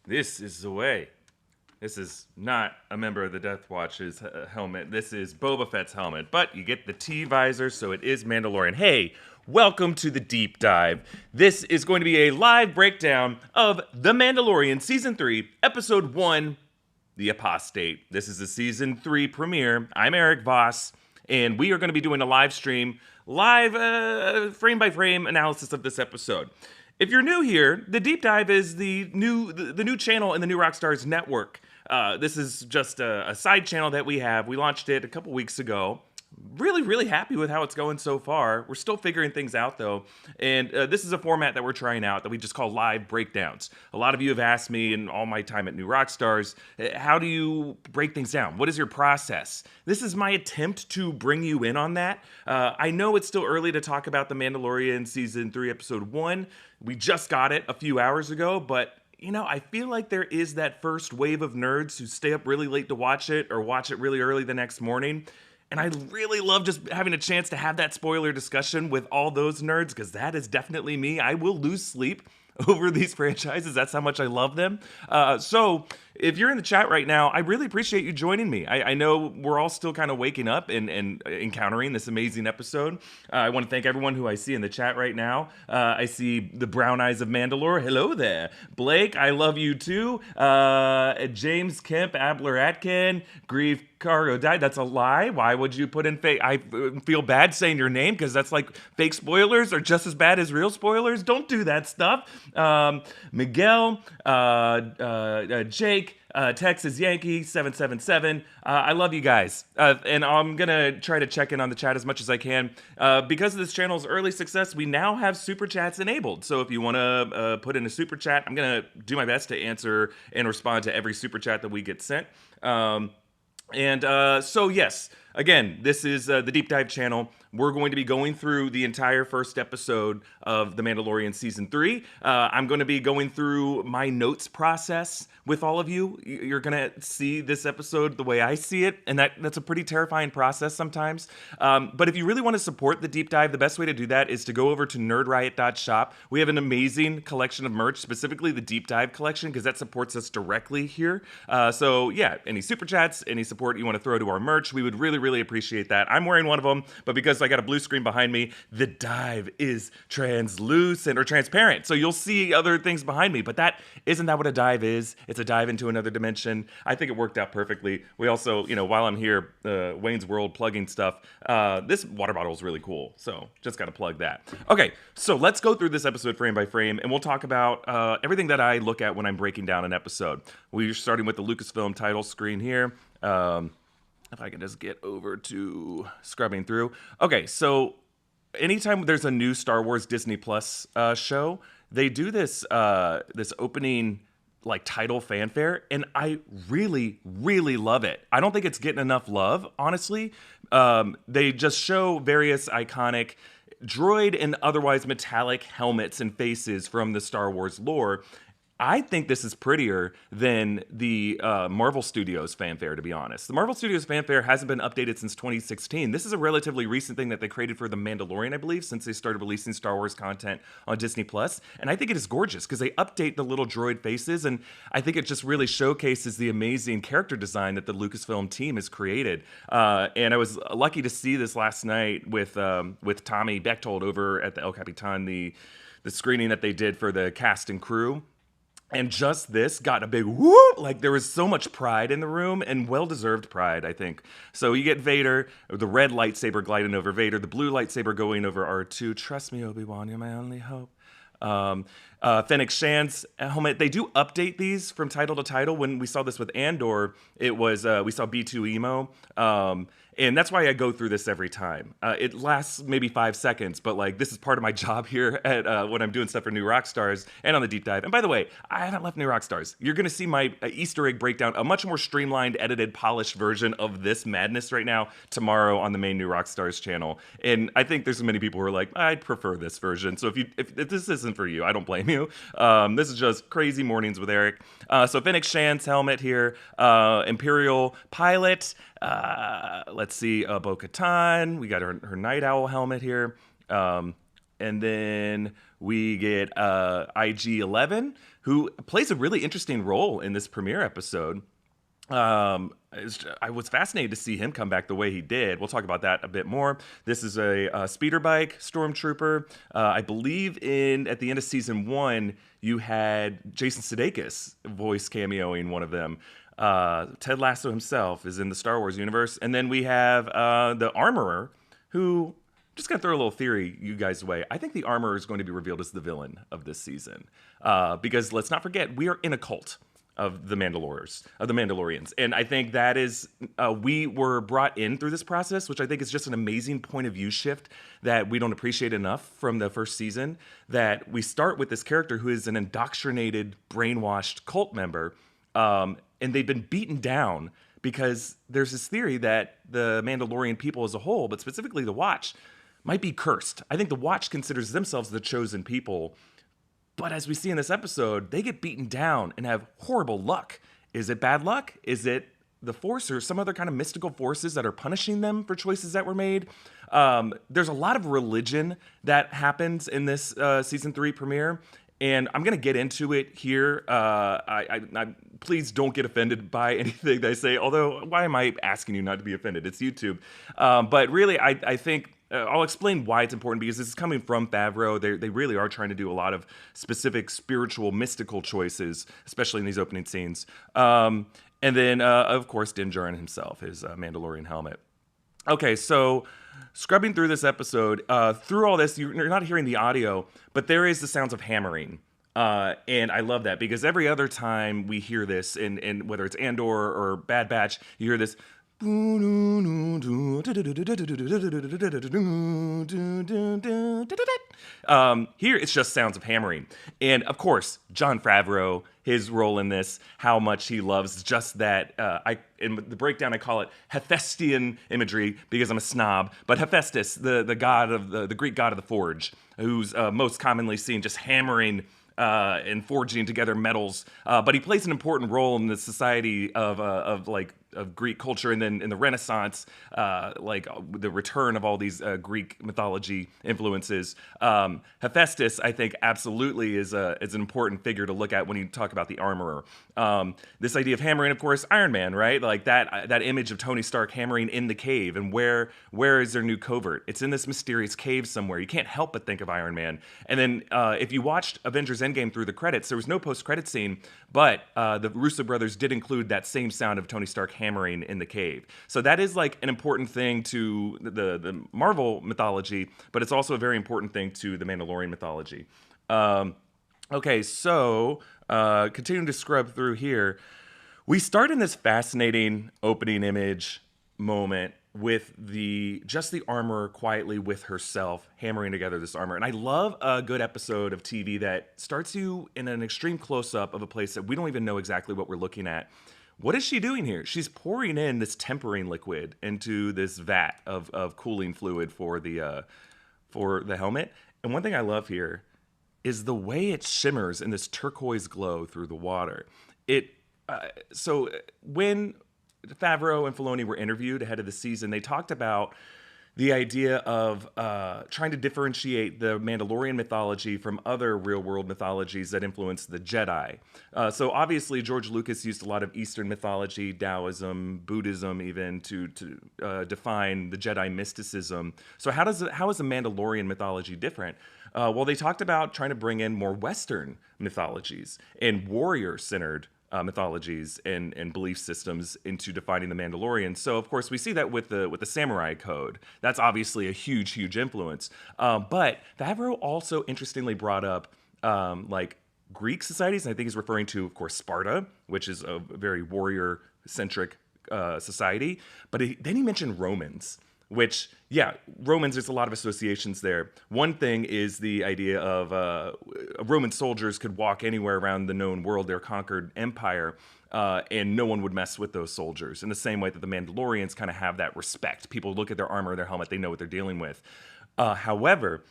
This is the way. This is not a member of the Death Watch's helmet. This is Boba Fett's helmet, but you get the T visor, so it is Mandalorian. Hey, welcome to the deep dive. This is going to be a live breakdown of The Mandalorian Season 3, Episode 1, The Apostate. This is the Season 3 premiere. I'm Erik Voss, and we are going to be doing a live stream, live frame by frame analysis of this episode. If you're new here, the deep dive is the new channel in the new Rockstars Network. This is just a side channel that we have. We launched it a couple weeks ago. Really happy with how it's going so far. We're still figuring things out though, and this is a format that we're trying out that we just call live breakdowns. A lot of you have asked me in all my time at New Rockstars, how do you break things down? What is your process? This is my attempt to bring you in on that. I know it's still early to talk about The Mandalorian Season 3, Episode 1. We just got it a few hours ago, but you know, I feel like there is that first wave of nerds who stay up really late to watch it or watch it really early the next morning. And I really love just having a chance to have that spoiler discussion with all those nerds, because that is definitely me. I will lose sleep over these franchises. That's how much I love them. So if you're in the chat right now, I really appreciate you joining me. I know we're all still kind of waking up and encountering this amazing episode. I want to thank everyone who I see in the chat right now. I see the brown eyes of Mandalore. Hello there. Blake, I love you too. James Kemp, Abler Atkin, Grief Cargo died. That's a lie. Why would you put in fake? I feel bad saying your name because that's like fake spoilers are just as bad as real spoilers. Don't do that stuff. Miguel, Jake, Texas Yankee 777. I love you guys, and I'm gonna try to check in on the chat as much as I can. Because of this channel's early success, we now have super chats enabled. So if you want to put in a super chat, I'm gonna do my best to answer and respond to every super chat that we get sent. So yes, again, this is the Deep Dive channel. We're going to be going through the entire first episode of The Mandalorian Season 3. I'm going to be going through my notes process with all of you. You're going to see this episode the way I see it, and that's a pretty terrifying process sometimes. But if you really want to support the Deep Dive, the best way to do that is to go over to nerdriot.shop. We have an amazing collection of merch, specifically the Deep Dive collection, because that supports us directly here. So yeah, any super chats, any support you want to throw to our merch, we would really appreciate that. I'm wearing one of them, but because I got a blue screen behind me, the dive is translucent or transparent, so you'll see other things behind me, but isn't that what a dive is? It's a dive into another dimension. I think it worked out perfectly. We also, while I'm here, Wayne's World plugging stuff, this water bottle is really cool, so just got to plug that. Okay, so let's go through this episode frame by frame, and we'll talk about everything that I look at when I'm breaking down an episode. We're starting with the Lucasfilm title screen here. If I can just get over to scrubbing through. Okay, so anytime there's a new Star Wars Disney Plus show, they do this this opening like title fanfare, and I really love it. I don't think it's getting enough love, honestly. They just show various iconic droid and otherwise metallic helmets and faces from the Star Wars lore. I think this is prettier than the Marvel Studios fanfare, to be honest. The Marvel Studios fanfare hasn't been updated since 2016. This is a relatively recent thing that they created for The Mandalorian, I believe, since they started releasing Star Wars content on Disney Plus. And I think it is gorgeous because they update the little droid faces, and I think it just really showcases the amazing character design that the Lucasfilm team has created. And I was lucky to see this last night with Tommy Bechtold over at the El Capitan, the screening that they did for the cast and crew. And just this got a big whoop. Like, there was so much pride in the room, and well-deserved pride, I think. So you get Vader, the red lightsaber gliding over Vader, the blue lightsaber going over R2. Trust me, Obi-Wan, you're my only hope. Fennec Shan's helmet. They do update these from title to title. When we saw this with Andor, it was we saw B2 Emo. And that's why I go through this every time. It lasts maybe 5 seconds, but like this is part of my job here at when I'm doing stuff for New Rockstars and on the deep dive. And by the way, I haven't left New Rockstars. You're gonna see my Easter egg breakdown, a much more streamlined, edited, polished version of this madness right now tomorrow on the main New Rockstars channel. And I think there's many people who are like, I'd prefer this version. So if this isn't for you, I don't blame you. This is just crazy mornings with Erik. So Fennec Shan's helmet here, Imperial pilot. Let's see, Bo-Katan. We got her night owl helmet here. And then we get IG-11, who plays a really interesting role in this premiere episode. I was fascinated to see him come back the way he did. We'll talk about that a bit more. This is a speeder bike stormtrooper. I believe at the end of season 1, you had Jason Sudeikis voice cameoing one of them. Ted Lasso himself is in the Star Wars universe. And then we have the Armorer, who... Just gonna throw a little theory you guys' way. I think the Armorer is going to be revealed as the villain of this season, because let's not forget we are in a cult of the Mandalorians, and I think that is we were brought in through this process, which I think is just an amazing point of view shift that we don't appreciate enough from the first season. That we start with this character who is an indoctrinated, brainwashed cult member, and they've been beaten down because there's this theory that the Mandalorian people as a whole, but specifically the Watch, might be cursed. I think the Watch considers themselves the chosen people. But as we see in this episode, they get beaten down and have horrible luck. Is it bad luck? Is it the Force or some other kind of mystical forces that are punishing them for choices that were made? There's a lot of religion that happens in this season 3 premiere. And I'm going to get into it here. Please don't get offended by anything that I say. Although, why am I asking you not to be offended? It's YouTube. But really, I think I'll explain why it's important, because this is coming from Favreau. They really are trying to do a lot of specific spiritual, mystical choices, especially in these opening scenes. And then, of course, Din Djarin himself, his Mandalorian helmet. Okay, so scrubbing through this episode, through all this, you're not hearing the audio, but there is the sounds of hammering. And I love that, because every other time we hear this, in whether it's Andor or Bad Batch, you hear this. Here it's just sounds of hammering. And of course, Jon Favreau, his role in this, how much he loves just that. In the breakdown, I call it Hephaestian imagery because I'm a snob. But Hephaestus, the god of the Greek god of the forge, who's most commonly seen just hammering and forging together metals. But he plays an important role in the society of Greek culture, and then in the Renaissance, the return of all these Greek mythology influences. Hephaestus, I think, absolutely is an important figure to look at when you talk about the Armorer. This idea of hammering, of course, Iron Man, right? Like that image of Tony Stark hammering in the cave, and where is their new covert? It's in this mysterious cave somewhere. You can't help but think of Iron Man. And then if you watched Avengers Endgame through the credits, there was no post-credit scene, but the Russo brothers did include that same sound of Tony Stark hammering in the cave. So that is like an important thing to the Marvel mythology, but it's also a very important thing to the Mandalorian mythology. Okay, so continuing to scrub through here, we start in this fascinating opening image moment with the Armorer quietly with herself hammering together this armor. And I love a good episode of TV that starts you in an extreme close-up of a place that we don't even know exactly what we're looking at. What is she doing here? She's pouring in this tempering liquid into this vat of cooling fluid for the helmet. And one thing I love here is the way it shimmers in this turquoise glow through the water. So when Favreau and Filoni were interviewed ahead of the season, they talked about the idea of trying to differentiate the Mandalorian mythology from other real-world mythologies that influenced the Jedi. So obviously, George Lucas used a lot of Eastern mythology, Taoism, Buddhism, even to define the Jedi mysticism. So how is the Mandalorian mythology different? Well, they talked about trying to bring in more Western mythologies and warrior-centered mythologies and belief systems into defining the Mandalorian. So, of course, we see that with the Samurai Code. That's obviously a huge influence. But Favreau also interestingly brought up Greek societies, and I think he's referring to, of course, Sparta, which is a very warrior-centric society. But then he mentioned Romans, which, Romans, there's a lot of associations there. One thing is the idea of Roman soldiers could walk anywhere around the known world, their conquered empire, and no one would mess with those soldiers, in the same way that the Mandalorians kind of have that respect. People look at their armor, their helmet, they know what they're dealing with. However,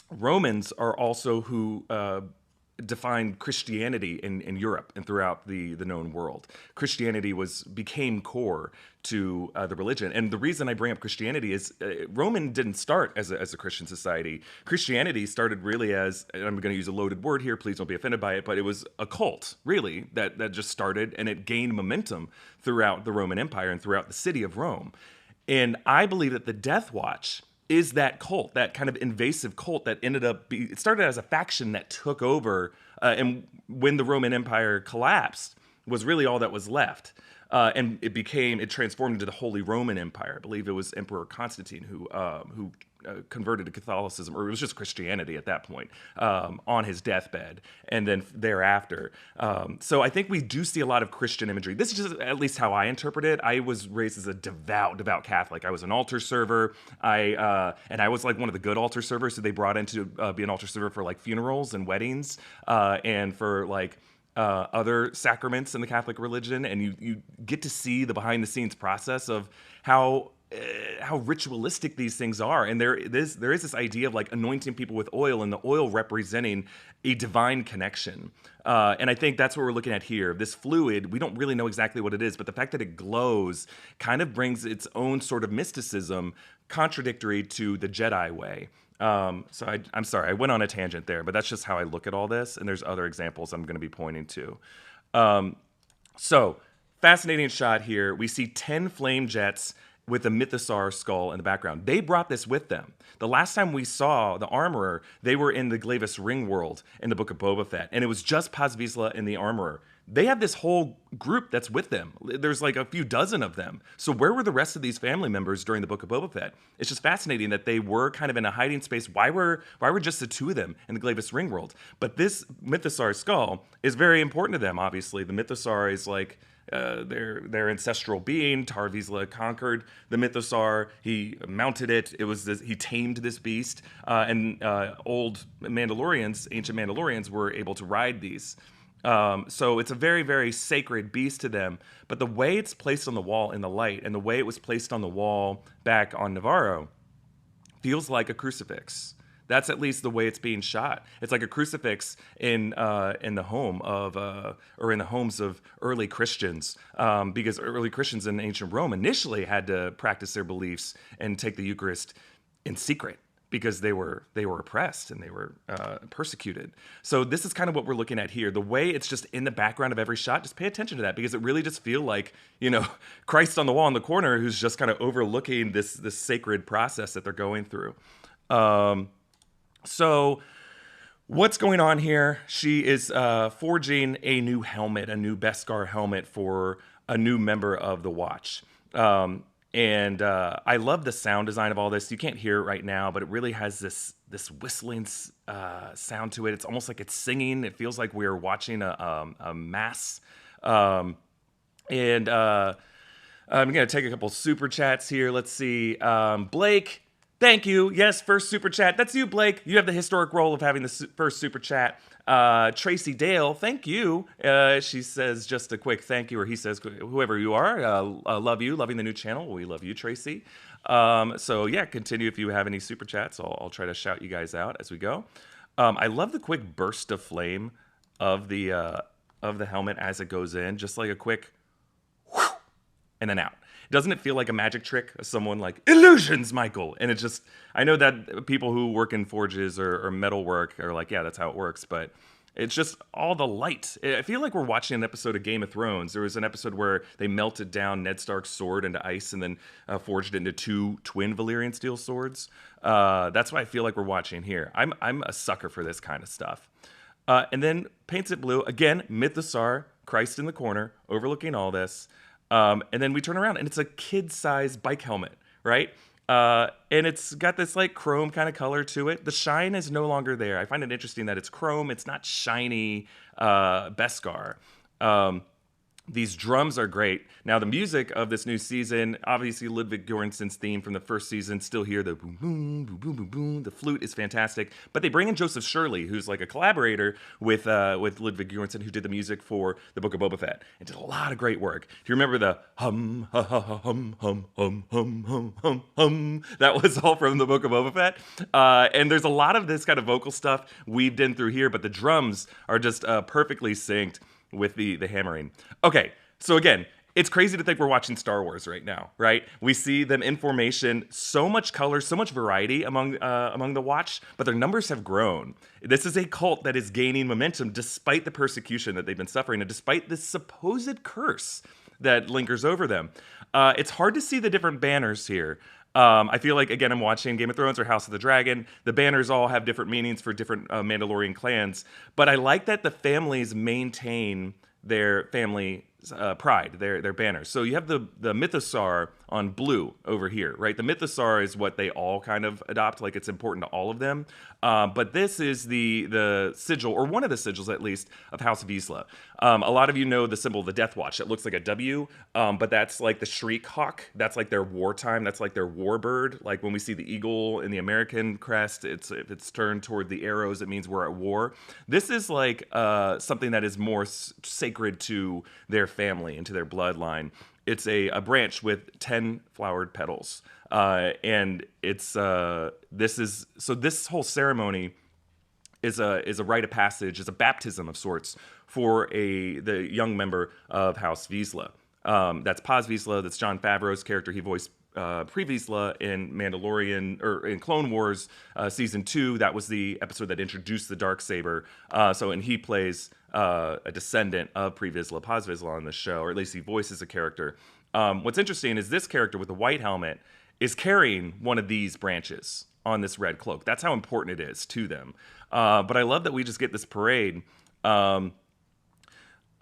Romans are also who defined Christianity in Europe and throughout the known world. Christianity became core to the religion. And the reason I bring up Christianity is Roman didn't start as a Christian society. Christianity started really as, and I'm going to use a loaded word here, please don't be offended by it, but it was a cult, really, that just started, and it gained momentum throughout the Roman Empire and throughout the city of Rome. And I believe that the Death Watch is that cult, that kind of invasive cult that ended up it started as a faction that took over, and when the Roman Empire collapsed, was really all that was left. And it transformed into the Holy Roman Empire. I believe it was Emperor Constantine who converted to Catholicism, or it was just Christianity at that point, on his deathbed, and then thereafter. So I think we do see a lot of Christian imagery. This is just at least how I interpret it. I was raised as a devout Catholic. I was an altar server. And I was like one of the good altar servers who they brought in to be an altar server for like funerals and weddings, and for like other sacraments in the Catholic religion, and you get to see the behind the scenes process of how ritualistic these things are. And there is this idea of like anointing people with oil, and the oil representing a divine connection. And I think that's what we're looking at here. This fluid, we don't really know exactly what it is, but the fact that it glows kind of brings its own sort of mysticism, contradictory to the Jedi way. So I'm sorry, I went on a tangent there, but that's just how I look at all this. And there's other examples I'm going to be pointing to. So fascinating shot here. We see 10 flame jets with a mythosaur skull in the background. They brought this with them. The last time we saw the armorer, they were in the Glavis Ring world in the Book of Boba Fett, and it was just Paz Vizsla and the armorer. They have this whole group that's with them. There's like a few dozen of them. So where were the rest of these family members during the Book of Boba Fett? It's just fascinating that they were kind of in a hiding space. Why were just the two of them in the Glavis Ring world? But this mythosaur skull is very important to them, obviously. The mythosaur is like their ancestral being. Tar Vizsla conquered the mythosaur. He mounted it. He tamed this beast. And old Mandalorians, ancient Mandalorians, were able to ride these. So it's a very, very sacred beast to them. But the way it's placed on the wall in the light, and the way it was placed on the wall back on Navarro, feels like a crucifix. That's at least the way it's being shot. It's like a crucifix in the home of or in the homes of early Christians, because early Christians in ancient Rome initially had to practice their beliefs and take the Eucharist in secret, because they were oppressed and they were persecuted. So this is kind of what we're looking at here. The way it's just in the background of every shot, just pay attention to that, because it really just feel like, Christ on the wall in the corner, who's just kind of overlooking this sacred process that they're going through. So what's going on here? She is forging a new helmet, a new Beskar helmet for a new member of the Watch. And I love the sound design of all this. You can't hear it right now, but it really has this whistling sound to it. It's almost like it's singing. It feels like we're watching a mass. And I'm going to take a couple super chats here. Let's see. Blake, thank you. Yes, first super chat. That's you, Blake. You have the historic role of having the first super chat. Tracy Dale, thank you. She says just a quick thank you, or he says, whoever you are, love you, loving the new channel. We love you, Tracy. So yeah, continue if you have any super chats. I'll try to shout you guys out as we go. I love the quick burst of flame of the helmet as it goes in, just like a quick whoosh, and then out. Doesn't it feel like a magic trick? Someone like, illusions, Michael. And it's just, I know that people who work in forges or metal work are like, yeah, that's how it works. But it's just all the light. I feel like we're watching an episode of Game of Thrones. There was an episode where they melted down Ned Stark's sword into ice and then forged it into two twin Valyrian steel swords. That's what I feel like we're watching here. I'm a sucker for this kind of stuff. And then paints it blue. Again, Mythosaur, Christ in the corner, overlooking all this. And then we turn around and it's a kid-sized bike helmet, right? And it's got this like chrome kind of color to it. The shine is no longer there. I find it interesting that it's chrome. It's not shiny Beskar. These drums are great. Now, the music of this new season, obviously Ludwig Göransson's theme from the first season, still here. The boom, boom, boom, boom, boom, boom. The flute is fantastic. But they bring in Joseph Shirley, who's like a collaborator with Ludwig Göransson, who did the music for the Book of Boba Fett, and did a lot of great work. Do you remember the hum, ha, ha, ha, hum, hum, hum, hum, hum, hum, hum? That was all from the Book of Boba Fett. And there's a lot of this kind of vocal stuff weaved in through here, but the drums are just perfectly synced with the hammering. Okay, so again, it's crazy to think we're watching Star Wars right now, right? We see them in formation, so much color, so much variety among the watch, but their numbers have grown. This is a cult that is gaining momentum despite the persecution that they've been suffering and despite this supposed curse that lingers over them. It's hard to see the different banners here. I feel like, again, I'm watching Game of Thrones or House of the Dragon. The banners all have different meanings for different Mandalorian clans. But I like that the families maintain their family pride, their banners. So you have the Mythosaur on blue over here, right? The Mythosaur is what they all kind of adopt, like it's important to all of them. But this is the sigil, or one of the sigils at least, of House of Isla. A lot of you know the symbol of the Death Watch. It looks like a W, but that's like the Shriek Hawk. That's like their wartime. That's like their war bird. Like when we see the eagle in the American crest, if it's turned toward the arrows, it means we're at war. This is like something that is more sacred to their family and to their bloodline. It's a branch with 10 flowered petals. And it's this whole ceremony is a rite of passage, is a baptism of sorts for the young member of House Vizsla. That's Paz Vizsla. That's Jon Favreau's character. He voiced Pre Vizsla in Mandalorian, or in Clone Wars season 2. That was the episode that introduced the Darksaber. And he plays a descendant of Pre Vizsla, Paz Vizsla on the show, or at least he voices a character. What's interesting is this character with the white helmet is carrying one of these branches on this red cloak. That's how important it is to them. But I love that we just get this parade. They're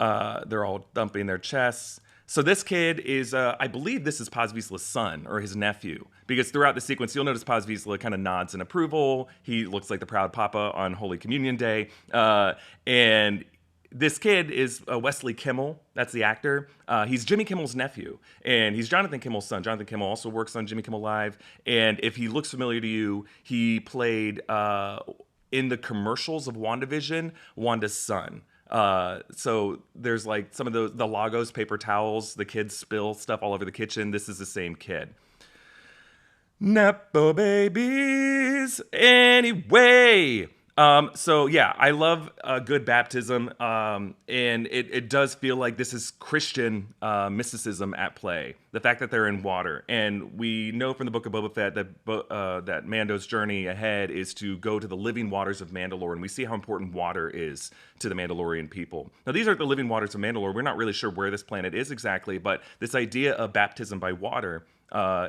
all thumping their chests. So this kid is, I believe this is Paz Vizsla's son or his nephew, because throughout the sequence, you'll notice Paz Vizsla kind of nods in approval. He looks like the proud papa on Holy Communion Day. And this kid is Wesley Kimmel. That's the actor. He's Jimmy Kimmel's nephew, and he's Jonathan Kimmel's son. Jonathan Kimmel also works on Jimmy Kimmel Live. And if he looks familiar to you, he played in the commercials of WandaVision, Wanda's son. So there's like some of the Lagos paper towels, the kids spill stuff all over the kitchen. This is the same kid. Nepo babies. Anyway. So yeah, I love a good baptism. And it does feel like this is Christian mysticism at play. The fact that they're in water, and we know from the Book of Boba Fett that Mando's journey ahead is to go to the living waters of Mandalore, and we see how important water is to the Mandalorian people. Now, these aren't the living waters of Mandalore. We're not really sure where this planet is exactly, but this idea of baptism by water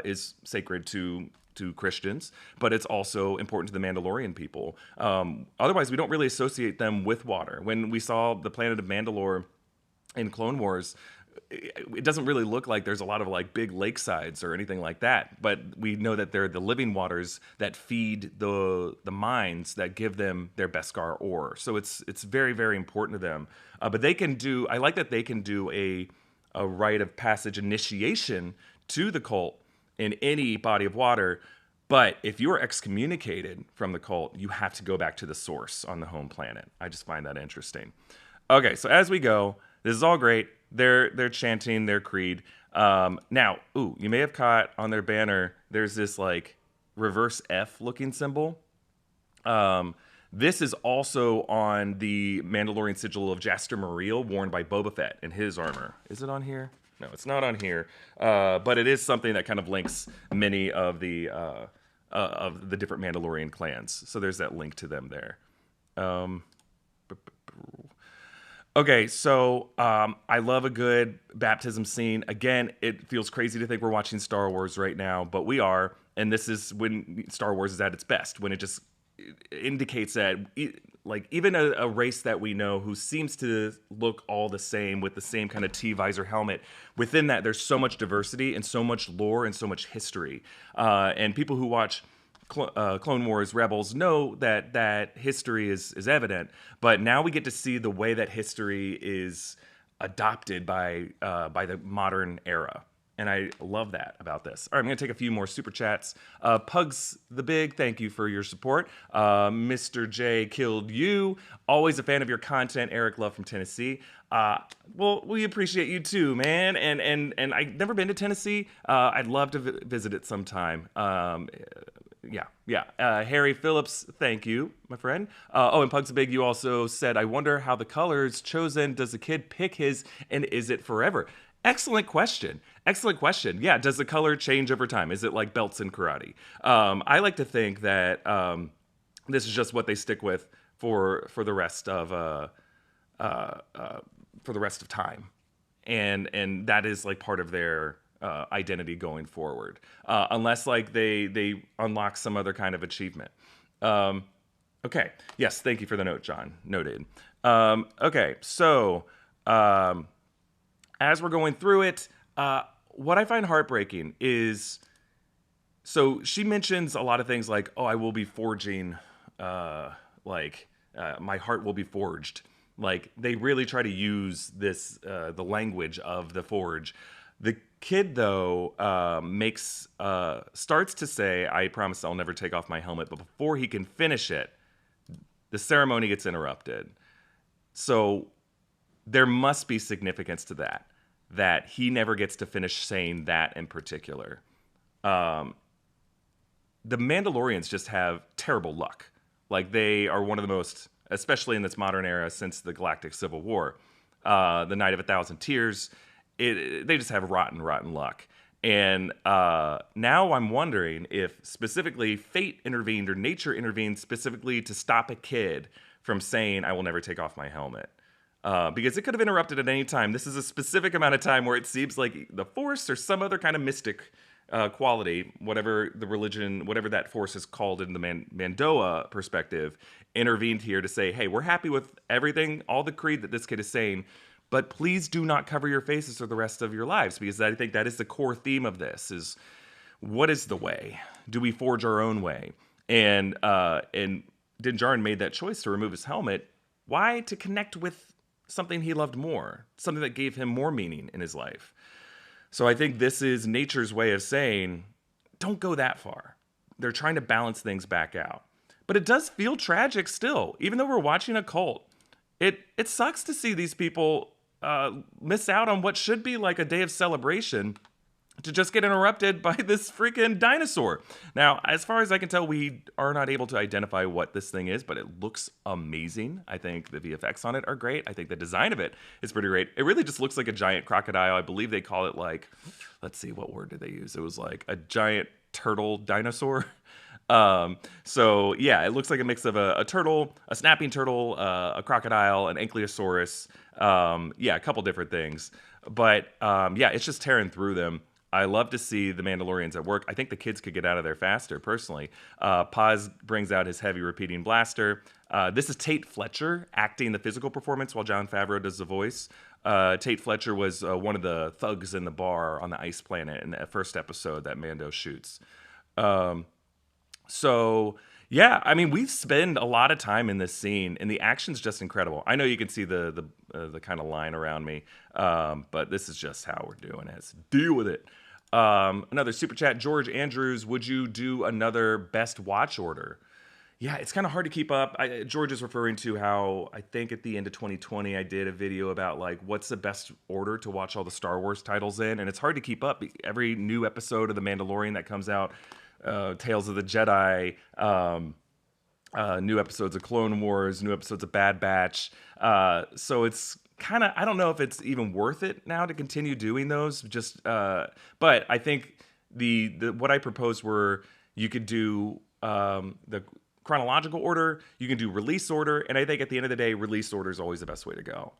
is sacred to Christians, but it's also important to the Mandalorian people. Otherwise, we don't really associate them with water. When we saw the planet of Mandalore in Clone Wars, it doesn't really look like there's a lot of like big lakesides or anything like that, but we know that they're the living waters that feed the mines that give them their Beskar ore. So it's very, very important to them. But they can do, I like that they can do a rite of passage initiation to the cult in any body of water. But if you are excommunicated from the cult, you have to go back to the source on the home planet. I just find that interesting. Okay, so as we go, this is all great. They're chanting their creed. Now, you may have caught on their banner, there's this like reverse F looking symbol. This is also on the Mandalorian sigil of Jaster Muriel, worn by Boba Fett in his armor. Is it on here? No, it's not on here. But it is something that kind of links many of the different Mandalorian clans. So there's that link to them there. Okay, so I love a good baptism scene. Again, it feels crazy to think we're watching Star Wars right now, but we are. And this is when Star Wars is at its best, when it just indicates that like even a race that we know who seems to look all the same with the same kind of T-visor helmet, within that there's so much diversity and so much lore and so much history. And people who watch Clone Wars Rebels know that history is evident, but now we get to see the way that history is adopted by the modern era. And I love that about this. All right, I'm going to take a few more super chats. Pugs the Big, thank you for your support. Mr. J killed you. Always a fan of your content, Eric Love from Tennessee. Well, we appreciate you too, man. And I've never been to Tennessee. I'd love to visit it sometime. Yeah. Harry Phillips, thank you, my friend. And Pugs the Big, you also said, I wonder how the colors chosen. Does the kid pick his, and is it forever? Excellent question. Yeah, does the color change over time? Is it like belts in karate? I like to think that this is just what they stick with for the rest of time, and that is like part of their identity going forward, unless like they unlock some other kind of achievement. Okay. Yes. Thank you for the note, John. Noted. Okay. So. As we're going through it, what I find heartbreaking is, so she mentions a lot of things like, oh, I will be forging, my heart will be forged. Like, they really try to use this, the language of the forge. The kid, though, starts to say, I promise I'll never take off my helmet, but before he can finish it, the ceremony gets interrupted. So there must be significance to that he never gets to finish saying that in particular. The Mandalorians just have terrible luck. Like, they are one of the most, especially in this modern era since the Galactic Civil War, the Night of 1,000 Tears, they just have rotten luck. And now I'm wondering if specifically fate intervened or nature intervened specifically to stop a kid from saying, I will never take off my helmet. Because it could have interrupted at any time. This is a specific amount of time where it seems like the Force or some other kind of mystic quality, whatever the religion, whatever that Force is called in the Mandoa perspective, intervened here to say, hey, we're happy with everything, all the creed that this kid is saying, but please do not cover your faces for the rest of your lives, because I think that is the core theme of this, is what is the way? Do we forge our own way? And Din Djarin made that choice to remove his helmet. Why? To connect with something he loved more, something that gave him more meaning in his life. So I think this is nature's way of saying, don't go that far. They're trying to balance things back out. But it does feel tragic still, even though we're watching a cult. It sucks to see these people miss out on what should be like a day of celebration to just get interrupted by this freaking dinosaur. Now, as far as I can tell, we are not able to identify what this thing is, but it looks amazing. I think the VFX on it are great. I think the design of it is pretty great. It really just looks like a giant crocodile. I believe they call it like, let's see, what word did they use? It was like a giant turtle dinosaur. So yeah, it looks like a mix of a turtle, a snapping turtle, a crocodile, an ankylosaurus. A couple different things. But it's just tearing through them. I love to see the Mandalorians at work. I think the kids could get out of there faster, personally. Paz brings out his heavy repeating blaster. This is Tate Fletcher acting the physical performance while Jon Favreau does the voice. Tate Fletcher was one of the thugs in the bar on the ice planet in the first episode that Mando shoots. We spend a lot of time in this scene, and the action's just incredible. I know you can see the kind of line around me, but this is just how we're doing it. So deal with it. Another super chat, George Andrews, would you do another best watch order? Yeah, it's kind of hard to keep up. George is referring to how I think at the end of 2020 I did a video about like what's the best order to watch all the Star Wars titles in, and it's hard to keep up. Every new episode of The Mandalorian that comes out, Tales of the Jedi, new episodes of Clone Wars, new episodes of Bad Batch. So it's kind of, I don't know if it's even worth it now to continue doing those. But I think the what I proposed were you could do the chronological order, you can do release order, and I think at the end of the day, release order is always the best way to go,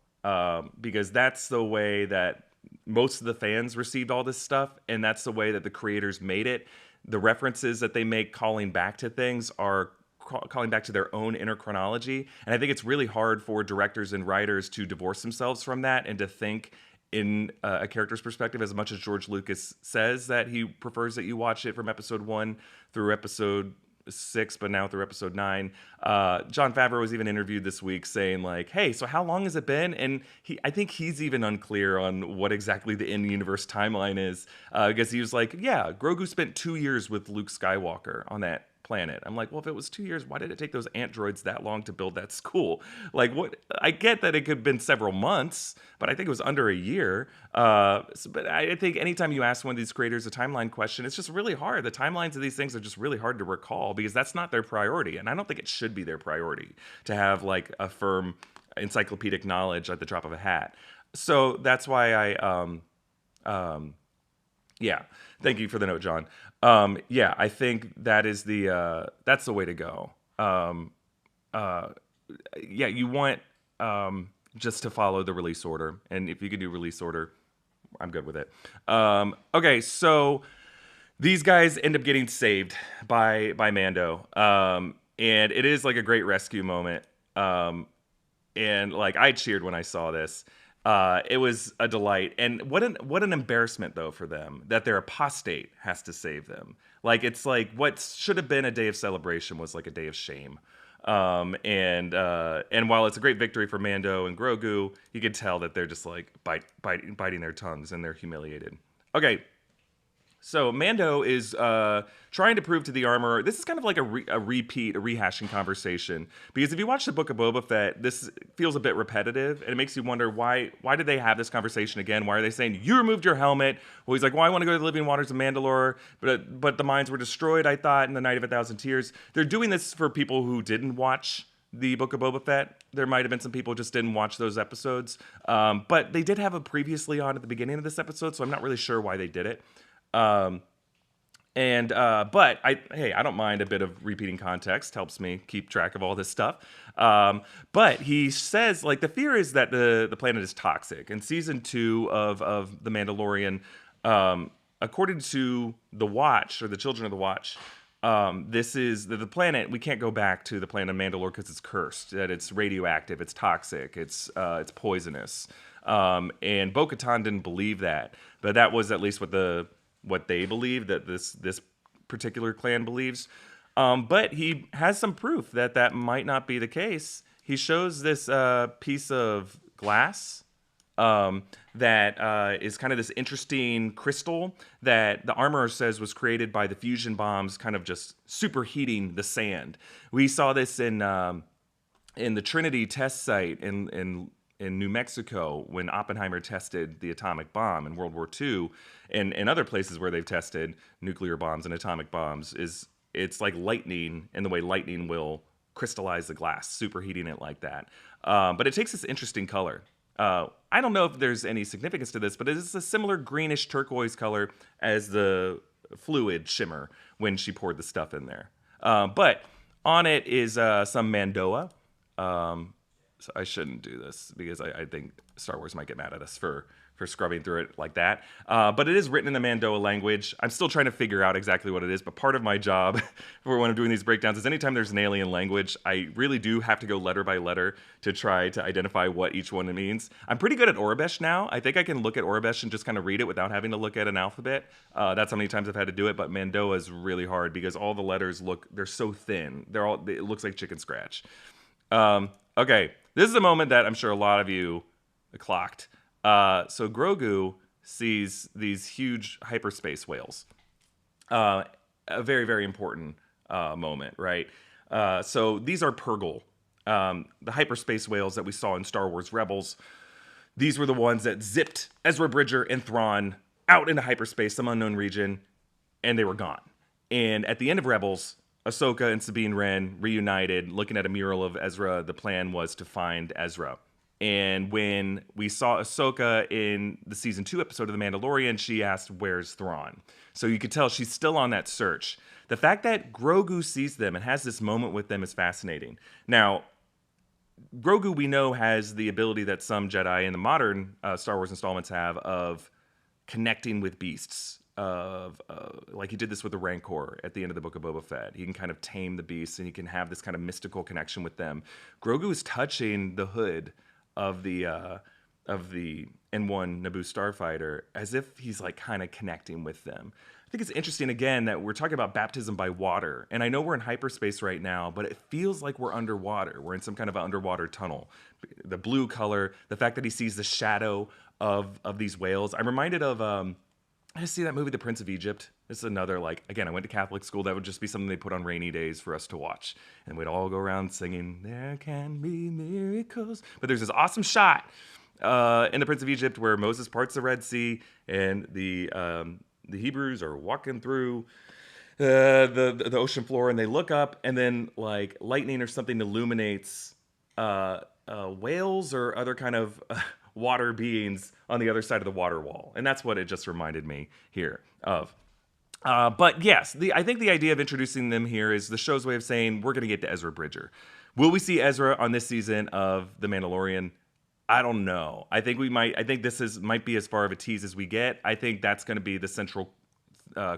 because that's the way that most of the fans received all this stuff, and that's the way that the creators made it. The references that they make calling back to things are calling back to their own inner chronology. And I think it's really hard for directors and writers to divorce themselves from that and to think in a character's perspective, as much as George Lucas says that he prefers that you watch it from episode 1 through episode 6, but now through episode 9. Jon Favreau was even interviewed this week saying like, hey, so how long has it been? And I think he's even unclear on what exactly the in-universe timeline is, because he was like, yeah, Grogu spent 2 years with Luke Skywalker on that planet. I'm like, well, if it was 2 years, why did it take those androids that long to build that school? Like, what? I get that it could have been several months, but I think it was under a year. But I think anytime you ask one of these creators a timeline question, it's just really hard. The timelines of these things are just really hard to recall because that's not their priority, and I don't think it should be their priority to have like a firm encyclopedic knowledge at the drop of a hat. So that's why yeah. Thank you for the note, John. Yeah, I think that is that's the way to go. Yeah, you want just to follow the release order, and if you can do release order, I'm good with it. Okay, so these guys end up getting saved by Mando, and it is like a great rescue moment. And like I cheered when I saw this. It was a delight, and what an embarrassment though for them that their apostate has to save them. Like it's like what should have been a day of celebration was like a day of shame. And while it's a great victory for Mando and Grogu, you can tell that they're just like biting their tongues and they're humiliated. Okay. So Mando is trying to prove to the armorer. This is kind of like a rehashing conversation. Because if you watch the Book of Boba Fett, this feels a bit repetitive, and it makes you wonder why did they have this conversation again? Why are they saying you removed your helmet? Well, he's like, well, I want to go to the living waters of Mandalore, but the mines were destroyed. I thought in the Night of a Thousand Tears. They're doing this for people who didn't watch the Book of Boba Fett. There might have been some people who just didn't watch those episodes, but they did have a previously on at the beginning of this episode, so I'm not really sure why they did it. But I don't mind a bit of repeating context. Helps me keep track of all this stuff. But he says, like, the fear is that the planet is toxic. In season 2 of The Mandalorian, according to the Watch, or the Children of the Watch, this is the planet. We can't go back to the planet of Mandalore because it's cursed. That it's radioactive. It's toxic. It's poisonous. And Bo-Katan didn't believe that, but that was at least what they believe, that this particular clan believes. But he has some proof that might not be the case. He shows this piece of glass that is kind of this interesting crystal that the armorer says was created by the fusion bombs kind of just superheating the sand. We saw this in the Trinity test site in New Mexico when Oppenheimer tested the atomic bomb in World War II, and other places where they've tested nuclear bombs and atomic bombs. It's like lightning, and the way lightning will crystallize the glass, superheating it like that. But it takes this interesting color. I don't know if there's any significance to this, but it is a similar greenish turquoise color as the fluid shimmer when she poured the stuff in there. But on it is some Mandoa. So I shouldn't do this because I think Star Wars might get mad at us for scrubbing through it like that. But it is written in the Mandoa language. I'm still trying to figure out exactly what it is, but part of my job for when I'm doing these breakdowns is anytime there's an alien language, I really do have to go letter by letter to try to identify what each one means. I'm pretty good at Aurebesh now. I think I can look at Aurebesh and just kind of read it without having to look at an alphabet. That's how many times I've had to do it, but Mandoa is really hard because all the letters they're so thin. It looks like chicken scratch. Okay, this is a moment that I'm sure a lot of you clocked. So Grogu sees these huge hyperspace whales. A very, very important moment, right? So these are Purgle, the hyperspace whales that we saw in Star Wars Rebels. These were the ones that zipped Ezra Bridger and Thrawn out into hyperspace, some unknown region, and they were gone. And at the end of Rebels, Ahsoka and Sabine Wren reunited, looking at a mural of Ezra. The plan was to find Ezra. And when we saw Ahsoka in the season 2 episode of The Mandalorian, she asked, "Where's Thrawn?" So you could tell she's still on that search. The fact that Grogu sees them and has this moment with them is fascinating. Now, Grogu, we know, has the ability that some Jedi in the modern Star Wars installments have of connecting with beasts. Like he did this with the Rancor at the end of the Book of Boba Fett. He can kind of tame the beasts, and he can have this kind of mystical connection with them. Grogu is touching the hood of the N1 Naboo starfighter as if he's like kind of connecting with them. I think it's interesting again that we're talking about baptism by water. And I know we're in hyperspace right now, but it feels like we're underwater. We're in some kind of an underwater tunnel. The blue color, the fact that he sees the shadow of these whales. I'm reminded of I just see that movie, The Prince of Egypt. It's another, like, again, I went to Catholic school. That would just be something they put on rainy days for us to watch. And we'd all go around singing, "There can be miracles." But there's this awesome shot in The Prince of Egypt where Moses parts the Red Sea and the Hebrews are walking through the ocean floor, and they look up, and then like lightning or something illuminates whales or other kind of water beings on the other side of the water wall. And that's what it just reminded me here of. But yes, I think the idea of introducing them here is the show's way of saying we're going to get to Ezra Bridger. Will we see Ezra on this season of The Mandalorian? I don't know. I think we might. I think this might be as far of a tease as we get. I think that's going to be the central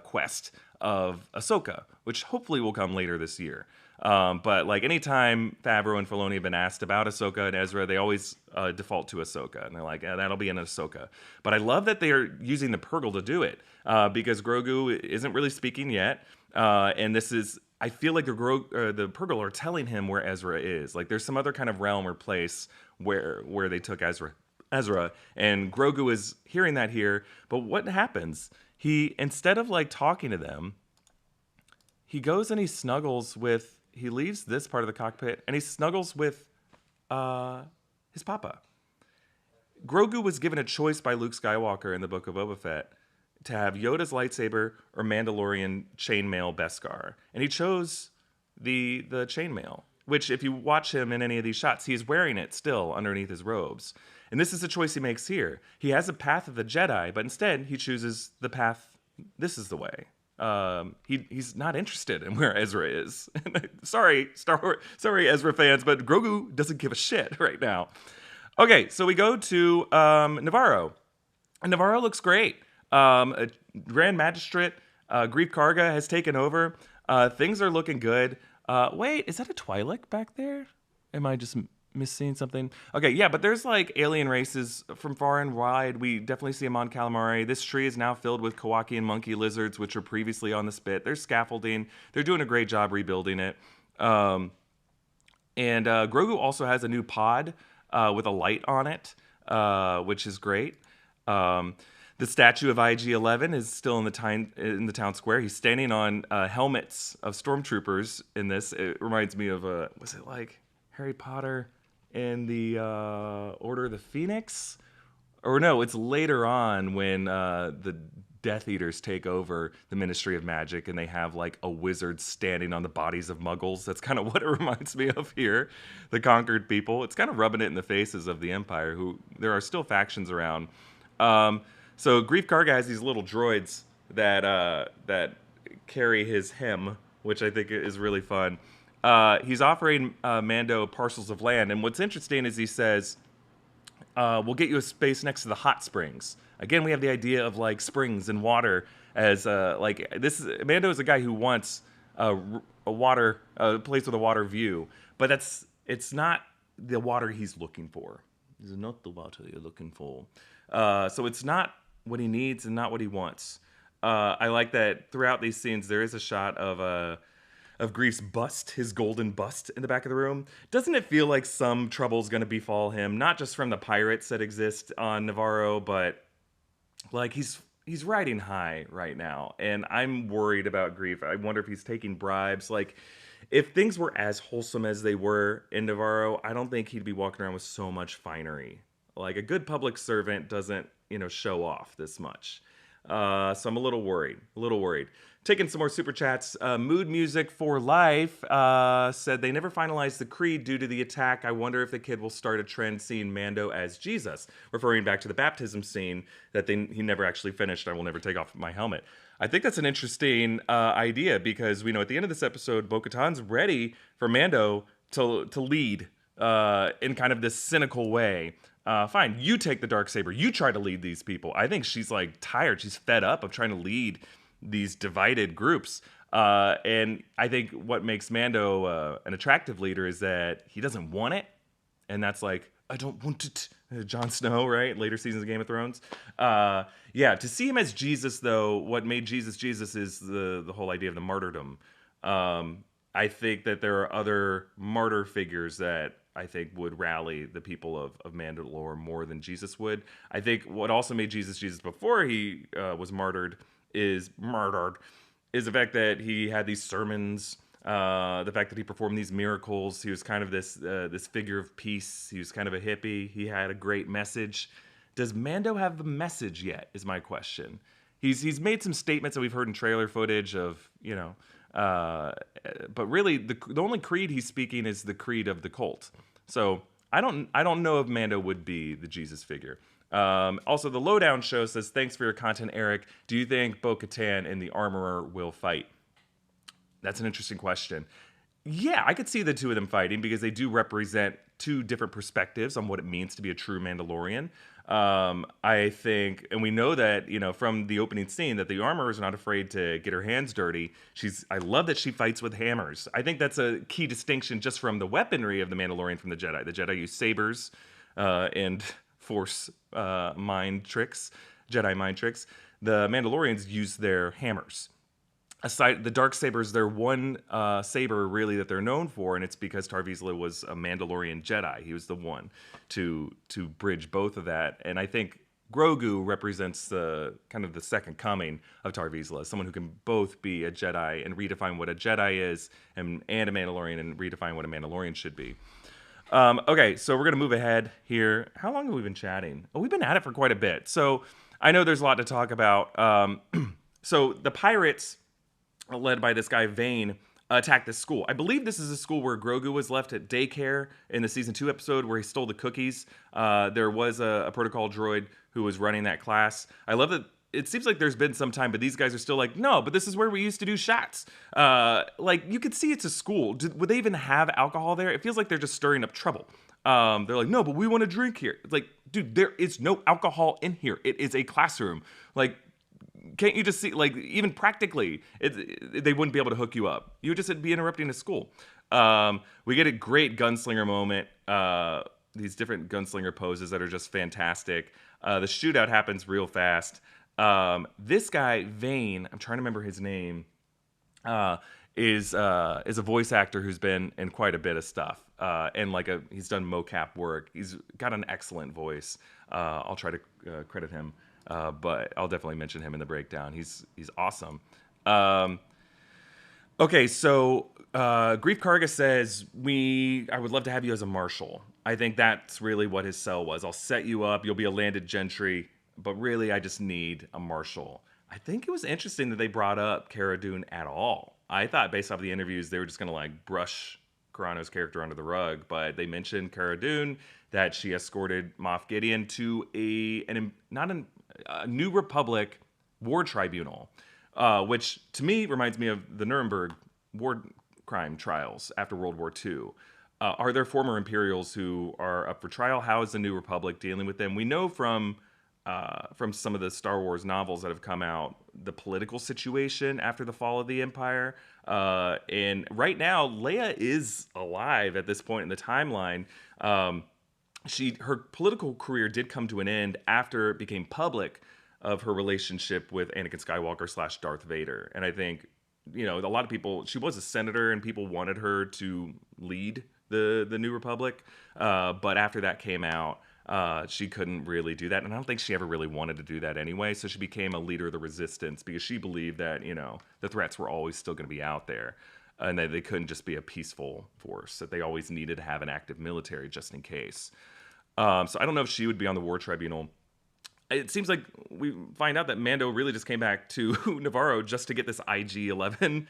quest of Ahsoka, which hopefully will come later this year. But like anytime Favreau and Filoni have been asked about Ahsoka and Ezra, they always default to Ahsoka, and they're like, "That'll be an Ahsoka." But I love that they are using the Purgle to do it because Grogu isn't really speaking yet, and this is. I feel like the Purgle are telling him where Ezra is. Like there's some other kind of realm or place where they took Ezra, and Grogu is hearing that here. But what happens? He, instead of like talking to them, he goes and he snuggles with. He leaves this part of the cockpit and he snuggles with his papa. Grogu was given a choice by Luke Skywalker in the Book of Boba Fett to have Yoda's lightsaber or Mandalorian chainmail Beskar, and he chose the chainmail. Which, if you watch him in any of these shots, he is wearing it still underneath his robes. And this is the choice he makes here. He has a path of the Jedi, but instead he chooses the path. This is the way. He's not interested in where Ezra is. Sorry, Star Wars. Sorry, Ezra fans, but Grogu doesn't give a shit right now. Okay, so we go to Navarro. And Navarro looks great. A Grand Magistrate, Greef Karga has taken over. Things are looking good. Wait, is that a Twi'lek back there? Am I just missing something? Okay, yeah, but there's like alien races from far and wide. We definitely see them on Calamari. This tree is now filled with Kowakian monkey lizards, which were previously on the spit. There's scaffolding. They're doing a great job rebuilding it. And Grogu also has a new pod with a light on it, which is great. The statue of IG-11 is still in the town square. He's standing on helmets of stormtroopers in this. It reminds me of, was it like Harry Potter and the Order of the Phoenix? Or no, it's later on when the Death Eaters take over the Ministry of Magic and they have like a wizard standing on the bodies of Muggles. That's kind of what it reminds me of here. The conquered people. It's kind of rubbing it in the faces of the Empire, who there are still factions around. So Greef Karga has these little droids that carry his hem, which I think is really fun. He's offering Mando parcels of land, and what's interesting is he says, "We'll get you a space next to the hot springs." Again, we have the idea of like springs and water as like this. Mando is a guy who wants a place with a water view, but it's not the water he's looking for. It's not the water you're looking for. So it's not what he needs and not what he wants. I like that throughout these scenes there is a shot of Greef's bust, his golden bust in the back of the room. Doesn't it feel like some trouble is going to befall him, not just from the pirates that exist on Navarro, but like he's riding high right now, and I'm worried about Greef. I wonder if he's taking bribes. Like, if things were as wholesome as they were in Navarro, I don't think he'd be walking around with so much finery. Like, a good public servant doesn't, show off this much. So I'm a little worried. Taking some more super chats. Mood Music for Life said they never finalized the creed due to the attack. I wonder if the kid will start a trend seeing Mando as Jesus, referring back to the baptism scene that he never actually finished. I will never take off my helmet. I think that's an interesting idea because we know at the end of this episode, Bo-Katan's ready for Mando to lead in kind of this cynical way. Fine, you take the Darksaber. You try to lead these people. I think she's like tired. She's fed up of trying to lead these divided groups. And I think what makes Mando an attractive leader is that he doesn't want it. and that's like, I don't want it. Jon Snow, right? Later seasons of Game of Thrones. Yeah, to see him as Jesus, though, what made Jesus Jesus is the whole idea of the martyrdom. I think that there are other martyr figures that I think would rally the people of Mandalore more than Jesus would. I think what also made Jesus Jesus before he was is the fact that he had these sermons, the fact that he performed these miracles. He was kind of this figure of peace. He was kind of a hippie. He had a great message. Does Mando have the message yet? Is my question. He's made some statements that we've heard in trailer footage of, but really the only creed he's speaking is the creed of the cult. So I don't know if Mando would be the Jesus figure. Also, the Lowdown show says, thanks for your content, Eric. Do you think Bo-Katan and the Armorer will fight? That's an interesting question. Yeah, I could see the two of them fighting because they do represent two different perspectives on what it means to be a true Mandalorian. I think, and we know that, from the opening scene, that the Armorer is not afraid to get her hands dirty. I love that she fights with hammers. I think that's a key distinction just from the weaponry of the Mandalorian from the Jedi. The Jedi use sabers and Force mind tricks, Jedi mind tricks. The Mandalorians use their hammers. Aside the dark sabers, they're one saber really that they're known for, and it's because Tar Vizsla was a Mandalorian Jedi. He was the one to bridge both of that, and I think Grogu represents the kind of the second coming of Tar Vizsla, someone who can both be a Jedi and redefine what a Jedi is, and a Mandalorian and redefine what a Mandalorian should be. Okay, so we're gonna move ahead here. How long have we been chatting? Oh, we've been at it for quite a bit. So I know there's a lot to talk about. So the pirates, led by this guy Vane, attacked this school. I believe this is a school where Grogu was left at daycare in the season 2 episode where he stole the cookies. There was a protocol droid who was running that class. I love that. It seems like there's been some time, but these guys are still like, no, but this is where we used to do shots. Like, you could see it's a school. Would they even have alcohol there? It feels like they're just stirring up trouble. They're like, no, but we want to drink here. It's like, dude, there is no alcohol in here. It is a classroom. Like, can't you just see, like, even practically, they wouldn't be able to hook you up. You would just be interrupting a school. We get a great gunslinger moment. These different gunslinger poses that are just fantastic. The shootout happens real fast. This guy, Vane, I'm trying to remember his name, is a voice actor who's been in quite a bit of stuff. And he's done mocap work. He's got an excellent voice. I'll try to credit him. But I'll definitely mention him in the breakdown. He's awesome. Okay, so Grief Karga says, I would love to have you as a marshal. I think that's really what his sell was. I'll set you up. You'll be a landed gentry. But really, I just need a marshal. I think it was interesting that they brought up Cara Dune at all. I thought based off the interviews, they were just going to brush Carano's character under the rug. But they mentioned Cara Dune, that she escorted Moff Gideon to a New Republic war tribunal, which to me reminds me of the Nuremberg war crime trials after World War II. Are there former Imperials who are up for trial? How is the New Republic dealing with them? We know from some of the Star Wars novels that have come out, the political situation after the fall of the Empire. And right now, Leia is alive at this point in the timeline. Her political career did come to an end after it became public of her relationship with Anakin Skywalker / Darth Vader. And I think, a lot of people, she was a senator and people wanted her to lead the New Republic. But after that came out, she couldn't really do that. And I don't think she ever really wanted to do that anyway. So she became a leader of the resistance because she believed that, the threats were always still going to be out there. And that they couldn't just be a peaceful force, that they always needed to have an active military just in case. So I don't know if she would be on the war tribunal. It seems like we find out that Mando really just came back to Navarro just to get this IG-11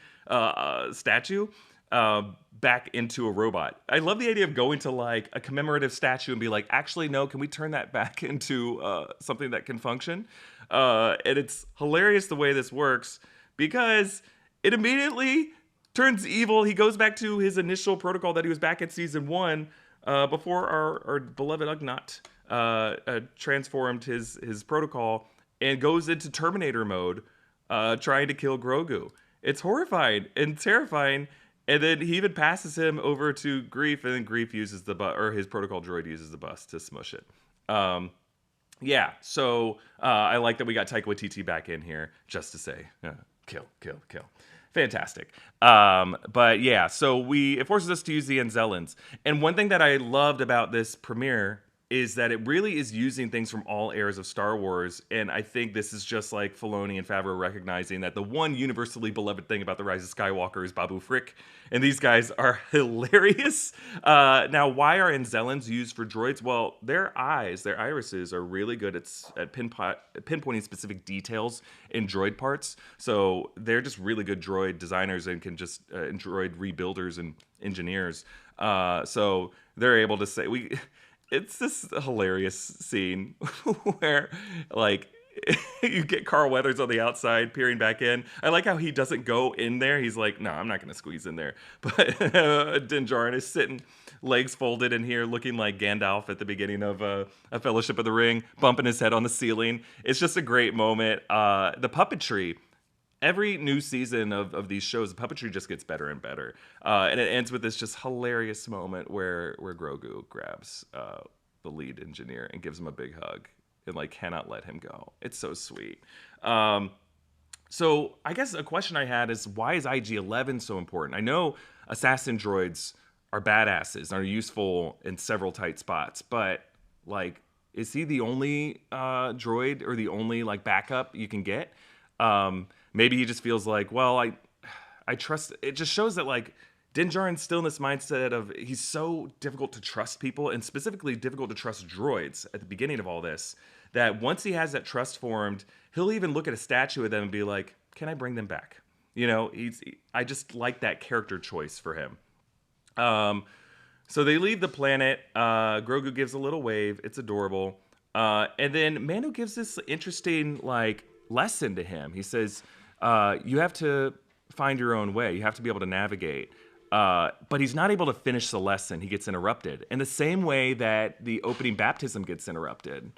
statue back into a robot. I love the idea of going to a commemorative statue and be like, actually, no, can we turn that back into something that can function? And it's hilarious the way this works because it immediately turns evil. He goes back to his initial protocol that he was back in season 1 before our beloved Ugnaught transformed his protocol and goes into Terminator mode, trying to kill Grogu. It's horrifying and terrifying. And then he even passes him over to Grief, and then Grief uses the bus, or his protocol droid uses the bus to smush it. Yeah, so I like that we got Taika Waititi back in here just to say, kill, kill, kill. Fantastic. But yeah, so it forces us to use the Anzellans. And one thing that I loved about this premiere is that it really is using things from all eras of Star Wars. And I think this is just like Filoni and Favreau recognizing that the one universally beloved thing about The Rise of Skywalker is Babu Frick. And these guys are hilarious. Now, why are Anzellans used for droids? Well, their eyes, their irises are really good at pinpointing specific details in droid parts. So they're just really good droid designers and can just droid rebuilders and engineers. So they're able to say, it's this hilarious scene where, like, you get Carl Weathers on the outside peering back in. I like how he doesn't go in there. He's like, no, I'm not going to squeeze in there. But Din Djarin is sitting, legs folded in here, looking like Gandalf at the beginning of A Fellowship of the Ring, bumping his head on the ceiling. It's just a great moment. The puppetry. Every new season of these shows, the puppetry just gets better and better. And it ends with this just hilarious moment where Grogu grabs the lead engineer and gives him a big hug and like cannot let him go. It's so sweet. So I guess a question I had is, why is IG-11 so important? I know assassin droids are badasses and are useful in several tight spots, but like, is he the only droid or the only like backup you can get? Maybe he just feels like, well, I trust. It just shows that like Din Djarin's still in this mindset of he's so difficult to trust people, and specifically difficult to trust droids at the beginning of all this, that once he has that trust formed, he'll even look at a statue of them and be like, can I bring them back? You know, I just like that character choice for him. So they leave the planet. Grogu gives a little wave. It's adorable. And then Mando gives this interesting like lesson to him. He says, you have to find your own way. You have to be able to navigate. But he's not able to finish the lesson. He gets interrupted in the same way that the opening baptism gets interrupted.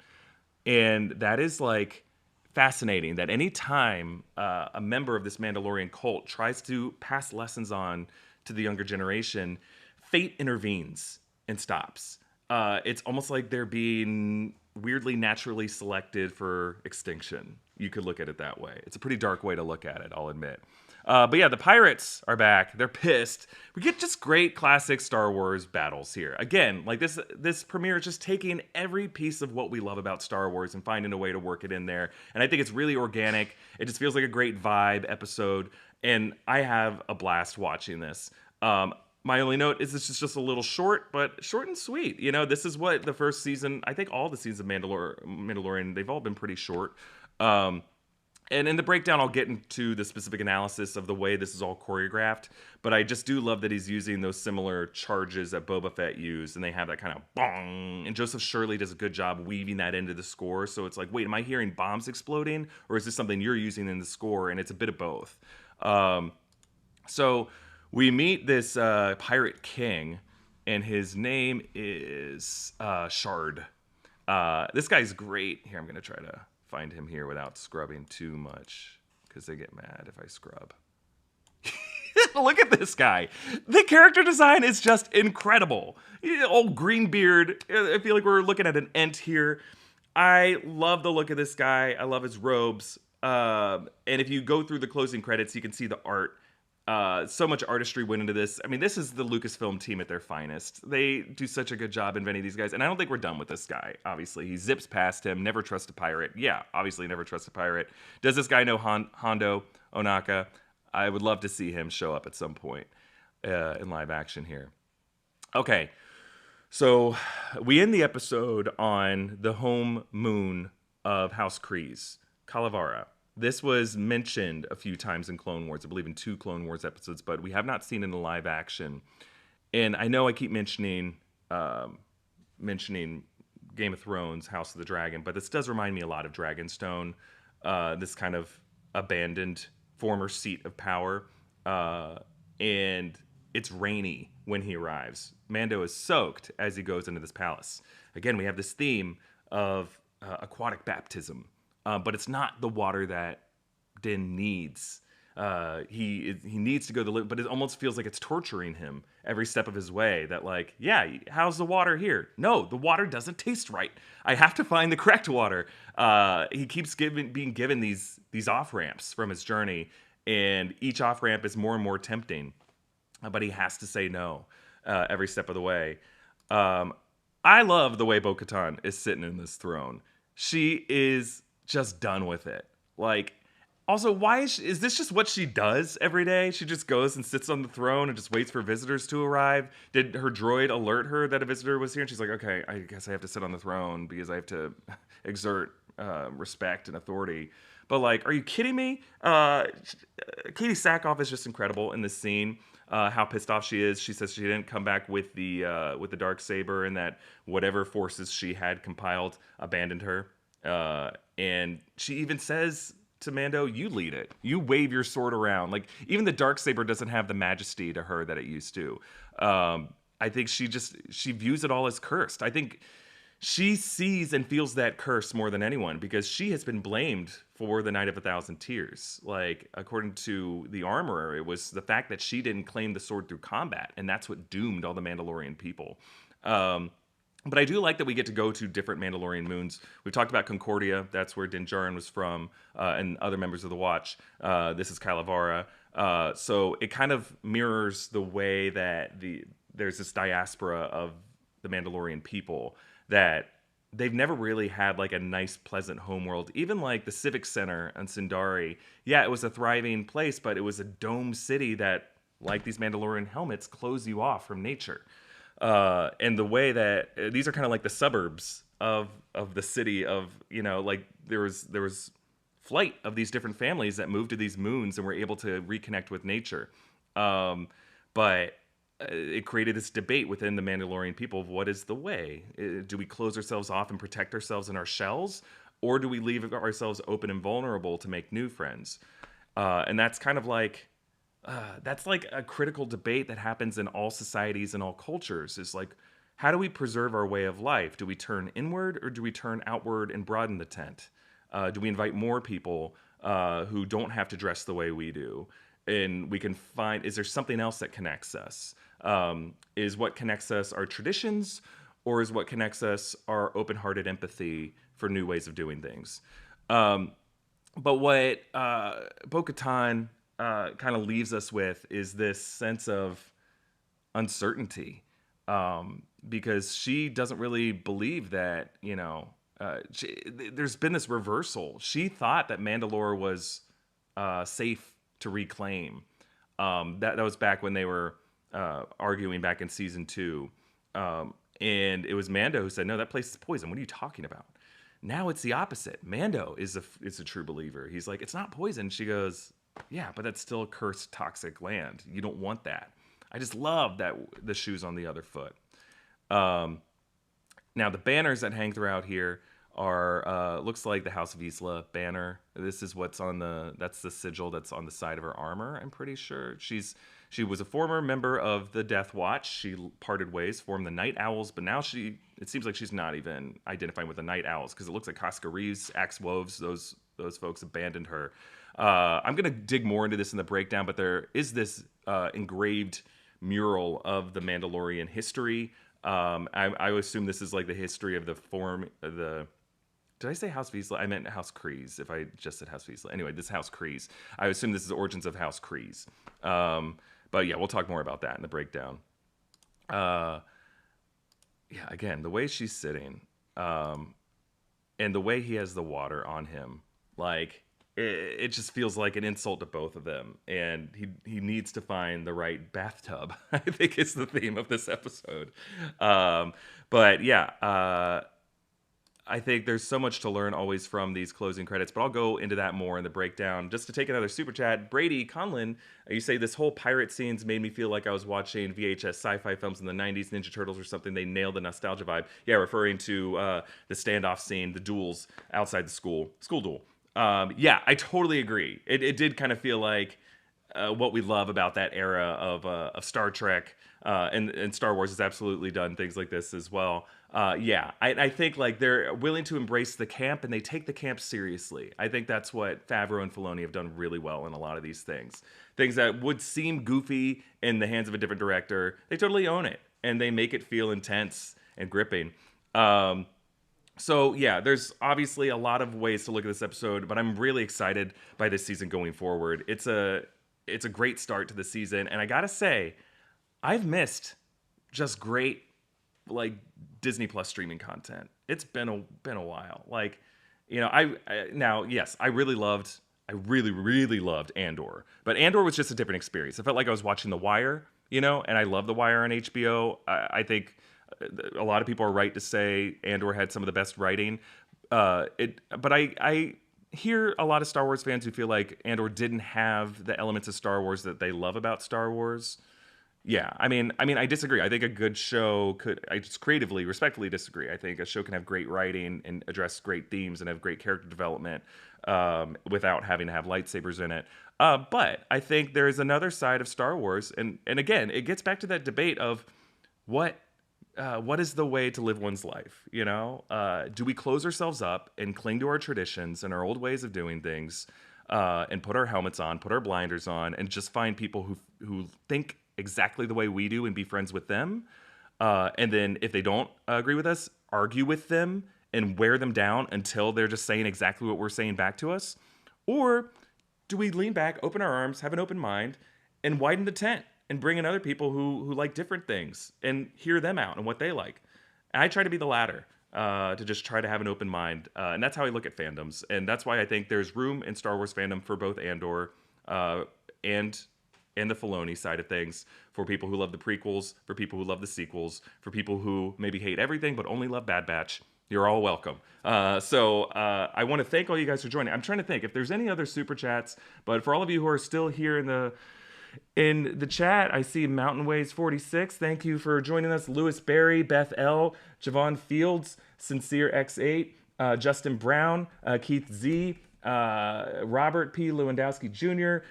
And that is like fascinating, that any time a member of this Mandalorian cult tries to pass lessons on to the younger generation, fate intervenes and stops. It's almost like they're being weirdly naturally selected for extinction. You could look at it that way. It's a pretty dark way to look at it, I'll admit. But yeah, the pirates are back. They're pissed. We get just great classic Star Wars battles here. Again, like this premiere is just taking every piece of what we love about Star Wars and finding a way to work it in there. And I think it's really organic. It just feels like a great vibe episode. And I have a blast watching this. My only note is this is just a little short, but short and sweet. You know, this is what the first season, I think all the seasons of Mandalorian, they've all been pretty short. And in the breakdown, I'll get into the specific analysis of the way this is all choreographed. But I just do love that he's using those similar charges that Boba Fett used. And they have that kind of bong. And Joseph Shirley does a good job weaving that into the score. So it's like, wait, am I hearing bombs exploding? Or is this something you're using in the score? And it's a bit of both. So we meet this pirate king. And his name is Shard. This guy's great. Here, I'm going to try to find him here without scrubbing too much, because they get mad if I scrub. Look at this guy. The character design is just incredible. Old green beard. I feel like we're looking at an Ent here. I love the look of this guy. I love his robes. And if you go through the closing credits, you can see the art. So much artistry went into this. I mean, this is the Lucasfilm team at their finest. They do such a good job inventing these guys. And I don't think we're done with this guy, obviously. He zips past him. Never trust a pirate. Yeah, obviously never trust a pirate. Does this guy know Hondo Ohnaka? I would love to see him show up at some point in live action here. Okay, so we end the episode on the home moon of House Kryze, Kalavara. This was mentioned a few times in Clone Wars, I believe in 2 Clone Wars episodes, but we have not seen it in the live action. And I know I keep mentioning Game of Thrones, House of the Dragon, but this does remind me a lot of Dragonstone, this kind of abandoned former seat of power. And it's rainy when he arrives. Mando is soaked as he goes into this palace. Again, we have this theme of aquatic baptism. But it's not the water that Din needs. He needs to go but it almost feels like it's torturing him every step of his way. That like, yeah, how's the water here? No, the water doesn't taste right. I have to find the correct water. He keeps being given these off ramps from his journey, and each off ramp is more and more tempting, but he has to say no every step of the way. I love the way Bo-Katan is sitting in this throne. She is just done with it. Like, also, why is this just what she does every day? She just goes and sits on the throne and just waits for visitors to arrive. Did her droid alert her that a visitor was here? And she's like, okay, I guess I have to sit on the throne because I have to exert respect and authority. But like, are you kidding me? Katie Sackhoff is just incredible in this scene. How pissed off she is. She says she didn't come back with the Darksaber, and that whatever forces she had compiled abandoned her. And she even says to Mando, "You lead it. You wave your sword around." Like, even the Darksaber doesn't have the majesty to her that it used to. I think she views it all as cursed. I think she sees and feels that curse more than anyone, because she has been blamed for the Night of 1,000 Tears. Like, according to the armorer, it was the fact that she didn't claim the sword through combat, and that's what doomed all the Mandalorian people. But I do like that we get to go to different Mandalorian moons. We've talked about Concordia. That's where Din Djarin was from, and other members of the Watch. This is Kalavara. So it kind of mirrors the way that there's this diaspora of the Mandalorian people, that they've never really had like a nice, pleasant homeworld. Even like the Civic Center on Sundari, yeah, it was a thriving place, but it was a domed city that, like these Mandalorian helmets, close you off from nature. And the way that these are kind of like the suburbs of the city of, like there was flight of these different families that moved to these moons and were able to reconnect with nature. But it created this debate within the Mandalorian people of what is the way. Do we close ourselves off and protect ourselves in our shells, or do we leave ourselves open and vulnerable to make new friends? And that's kind of like, that's like a critical debate that happens in all societies and all cultures, is like, how do we preserve our way of life? Do we turn inward, or do we turn outward and broaden the tent? Do we invite more people who don't have to dress the way we do? And we can find, is there something else that connects us? Is what connects us our traditions, or is what connects us our open-hearted empathy for new ways of doing things? But what Bo-Katan kind of leaves us with is this sense of uncertainty, because she doesn't really believe that, there's been this reversal. She thought that Mandalore was safe to reclaim. That was back when they were arguing back in season 2. And it was Mando who said, no, that place is poison. What are you talking about? Now it's the opposite. Mando is a true believer. He's like, it's not poison. She goes, yeah, but that's still a cursed, toxic land. You don't want that. I just love that the shoe's on the other foot. Now, the banners that hang throughout here are, looks like the House of Isla banner. This is that's the sigil that's on the side of her armor, I'm pretty sure. She was a former member of the Death Watch. She parted ways, formed the Night Owls, but now it seems like she's not even identifying with the Night Owls, because it looks like Casca Reeves, Axe Woves, those folks abandoned her. I'm going to dig more into this in the breakdown, but there is this engraved mural of the Mandalorian history. I assume this is like the history of the form of the... Did I say House Vizsla? I meant House Kryze, if I just said House Vizsla. Anyway, this House Kryze. I assume this is the origins of House Kryze. But yeah, we'll talk more about that in the breakdown. Yeah, again, the way she's sitting, and the way he has the water on him, like... It just feels like an insult to both of them, and he needs to find the right bathtub, I think is the theme of this episode. But yeah, I think there's so much to learn always from these closing credits, but I'll go into that more in the breakdown. Just to take another super chat, Brady Conlin, you say this whole pirate scenes made me feel like I was watching VHS sci-fi films in the 90s, Ninja Turtles or something. They nailed the nostalgia vibe. Yeah, referring to the standoff scene, the duels outside the school duel. Yeah, I totally agree. It did kind of feel like what we love about that era of Star Trek, And Star Wars has absolutely done things like this as well. I think like they're willing to embrace the camp and they take the camp seriously. I think that's what Favreau and Filoni have done really well in a lot of these things. Things that would seem goofy in the hands of a different director, they totally own it and they make it feel intense and gripping. So yeah, there's obviously a lot of ways to look at this episode, but I'm really excited by this season going forward. It's a great start to the season, and I gotta say, I've missed just great like Disney Plus streaming content. It's been a while. Like, you know, now yes, I really loved Andor, but Andor was just a different experience. I felt like I was watching The Wire, you know, and I love The Wire on HBO. I think a lot of people are right to say Andor had some of the best writing. But I hear a lot of Star Wars fans who feel like Andor didn't have the elements of Star Wars that they love about Star Wars. Yeah, I mean, I disagree. I think a good show I just creatively, respectfully disagree. I think a show can have great writing and address great themes and have great character development without having to have lightsabers in it. But I think there is another side of Star Wars, and again, it gets back to that debate of what is the way to live one's life? You know, do we close ourselves up and cling to our traditions and our old ways of doing things, and put our helmets on, put our blinders on, and just find people who think exactly the way we do and be friends with them? And then if they don't agree with us, argue with them and wear them down until they're just saying exactly what we're saying back to us? Or do we lean back, open our arms, have an open mind, and widen the tent? And bring in other people who like different things and hear them out and what they like. And I try to be the latter, to just try to have an open mind. And that's how I look at fandoms. And that's why I think there's room in Star Wars fandom for both Andor and the Filoni side of things, for people who love the prequels, for people who love the sequels, for people who maybe hate everything but only love Bad Batch. You're all welcome. So I want to thank all you guys for joining. I'm trying to think if there's any other super chats, but for all of you who are still here in the chat, I see Mountain Ways 46. Thank you for joining us. Lewis Berry, Beth L, Javon Fields, Sincere X8, Justin Brown, Keith Z, Robert P. Lewandowski Jr.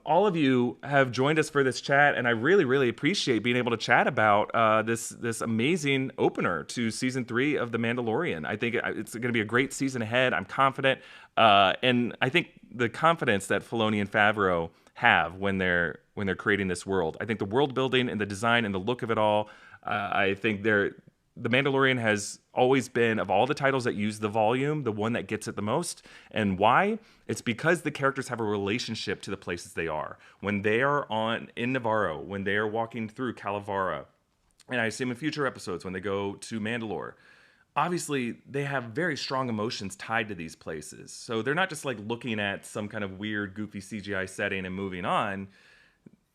All of you have joined us for this chat, and I really, really appreciate being able to chat about this amazing opener to season 3 of The Mandalorian. I think it's going to be a great season ahead. I'm confident, and I think the confidence that Filoni and Favreau have when they're creating this world. I think the world building and the design and the look of it all, I think The Mandalorian has always been, of all the titles that use the volume, the one that gets it the most. And why? It's because the characters have a relationship to the places they are. When they are in Navarro, when they are walking through Calavera, and I assume in future episodes when they go to Mandalore, obviously they have very strong emotions tied to these places. So they're not just like looking at some kind of weird, goofy CGI setting and moving on.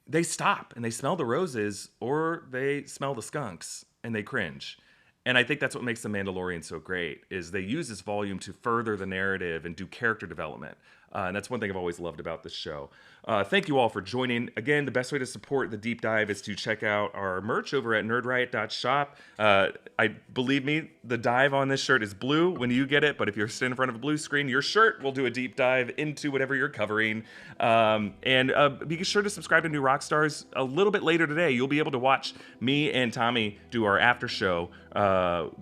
They stop and they smell the roses, or they smell the skunks and they cringe. And I think that's what makes The Mandalorian so great, is they use this volume to further the narrative and do character development. And that's one thing I've always loved about this show. Thank you all for joining. Again, the best way to support the deep dive is to check out our merch over at nerdriot.shop. Believe me, the dive on this shirt is blue when you get it, but if you're sitting in front of a blue screen, your shirt will do a deep dive into whatever you're covering. And be sure to subscribe to New Rockstars. A little bit later today, you'll be able to watch me and Tommy do our after show,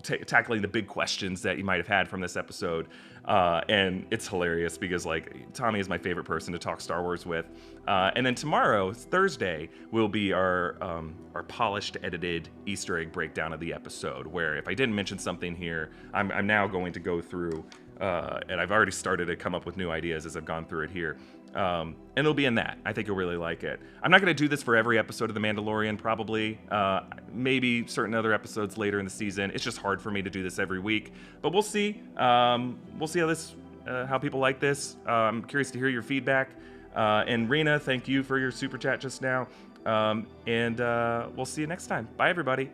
tackling the big questions that you might have had from this episode. And it's hilarious because like Tommy is my favorite person to talk Star Wars with. And then tomorrow, Thursday, will be our polished, edited Easter egg breakdown of the episode, where if I didn't mention something here, I'm now going to go through, and I've already started to come up with new ideas as I've gone through it here. And it'll be in that. I think you'll really like it. I'm not going to do this for every episode of The Mandalorian, probably. Maybe certain other episodes later in the season. It's just hard for me to do this every week. But we'll see. We'll see how people like this. I'm curious to hear your feedback. And Rena, thank you for your super chat just now. And we'll see you next time. Bye, everybody.